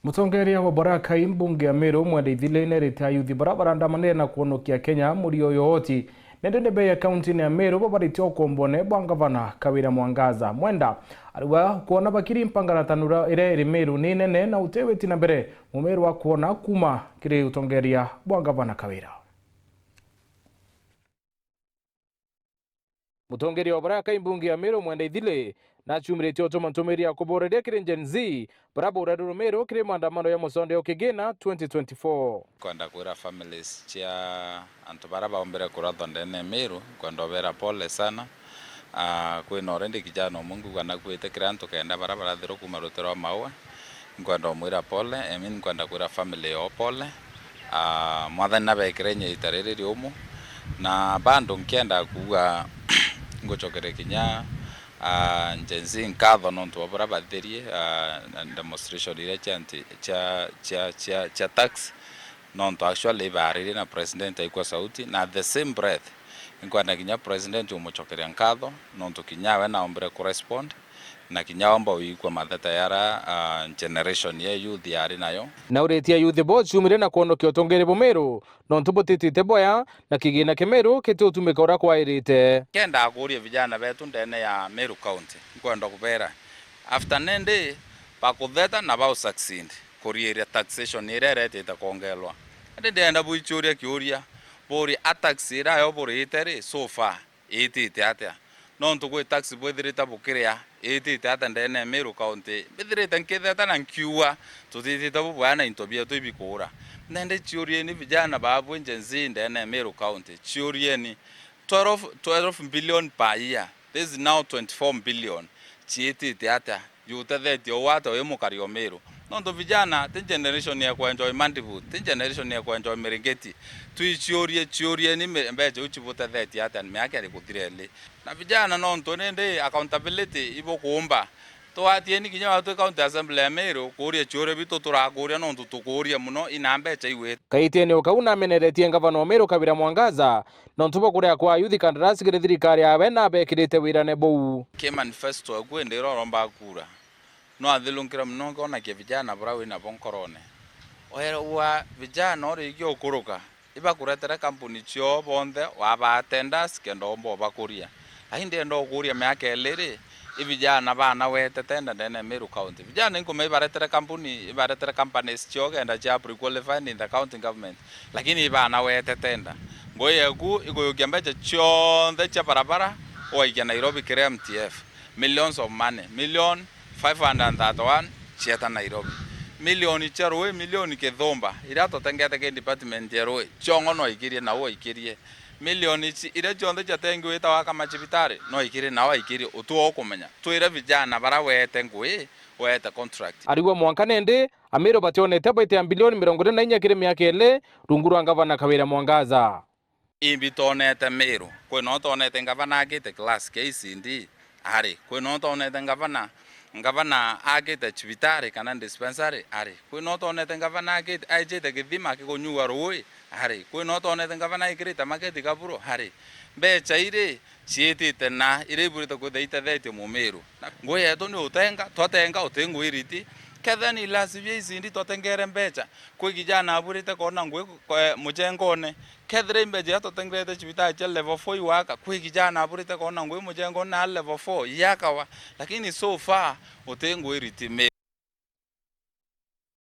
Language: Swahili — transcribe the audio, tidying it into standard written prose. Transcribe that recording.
Mutongeria wa Baraka imbunge ya Meru mwandithile nerete ayuthi barabarandamane na kuonokia Kenya murio yohoti nende bei ya kaunti ya Meru babarite okombone bwa gavana Kawira Mwangaza mwenda ariwa kuona bakiri mpangana tanura iri Meru ni nene na uteweti na mbere mumeru wa kuona kuma kiri utongeria bwa gavana Kawira. Mutongeria wa Baraka imbunge ya Meru mwandithile na chumirete otomantomeria kuboreria kiri Gen Z barabura Meru kiri maandamano ya musonde okigina 2024 kwenda kwira families chia antu baraba ombere kuratho ndene Meru kwenda vera pole sana kwina orendi kijana Mungu kana kwite kiranto kenda barabara thiro kuma rutero mawe kwenda omwira pole kwenda kwira family o pole mwathani na bekirenye itariri umu na bando nkienda kuga ngochokere kinya Gen Z nkatho nontu abura batherie demonstration ile cha tax nontu actually bariri na president aikwa sauti na the same breath nkwenda kinya president umuchokeria nkatho nontu kinyawe na ombre correspond na kinyaomba uikwa matheta yara generation ya youth yari nayo na uretia youth bo chumire na kuonokia utongere Meru nontu butitite boya na kigina kemeru kiti utumika ura kwairite kenda akuria vijana betu ndene ya Meru County nkwenda kubera after nende pakutheta na bao succeed kurieria taxation irerete itakongelwa ndenda buichuria kiuria bori ataxira yo bori itere so far itite atia nontu gwe tax bwethirita bukiria itite ata ndene Meru County bithirita nkitheta na nkiua tutitite bubwana intobia tuibikura nende chiurieni vijana babu Gen Z ndene Meru County chiurieni 12 billion per year. This is now 24 billion chiitite ata yutethetio wata we mukario Meru nondo vijana the generation ya kuenjoy Mandivu the generation ya kuenjoy Merengeti tuichiurie ni mbeje uchibutethetia ata miaka ari kuthirele na vijana nonto nende accountability ibo kuomba twatieni kinya watu county assembly ya Meru kuria chiure bitu turakuria nontu tukuria muno ina mbecha iwe kaitene ukauna meneretie gavana wa Meru Kawira Mwangaza nontu bokuria kwa yuthi kandarasi kiri thirikari yawe na bekirite wirane bou ke manifesto agwe ndiro romba kura no athilunkira muno ngona ke vijana brawe na bonkorone wa vijana ori igyo kuruka iba kuretera kampuni chio bonde wa ba attenders kendo ombo bakuria ahinde ndo kuria miaka elere vijana bana wete tenda ndene Meru County vijana inkume ibaretera kampuni ibaretera companies chio kenda cha pre-qualified in the county government lakini bana wete tenda ngoye ku igoyokia mbecha chio cha barabara oikia Nairobi kire MTF millions of money 1,531 chiata Nairobi milioni charwe milioni kethomba irato tengete ke department ya roe chongo no ikirie na wo ikirie milioni ire chonde chatengi wita waka machibitari no ikirie na wa ikirie utuo okumenya twire vijana bara wete ngui wete contract ariwa mwanka nende Ameru bationete baite bilioni 44 kire miaka ele runguru wa gavana Kawira Mwangaza imbitonete Meru kwe no tonete gavana agite class KCD ari kwe no tonete gavana agite chibitari kana dispensary ari kwe no tonete gavana agite ajete githima kigonyua roi ari kwe no tonete gavana ikirita maketi kaburo ari mbecha ire chiitite na ire burita kutheite thete mu Meru ngoye to ni utenga totenga utengu iriti kethani lasivye izindi totengere mbecha kwe kijana aburite kona ngwe mujengone kethre mbeje totengrete chibita cha level 4 waka kwe kijana aburite kona ngwe mujengo na level 4 yakawa lakini so far utengu iriti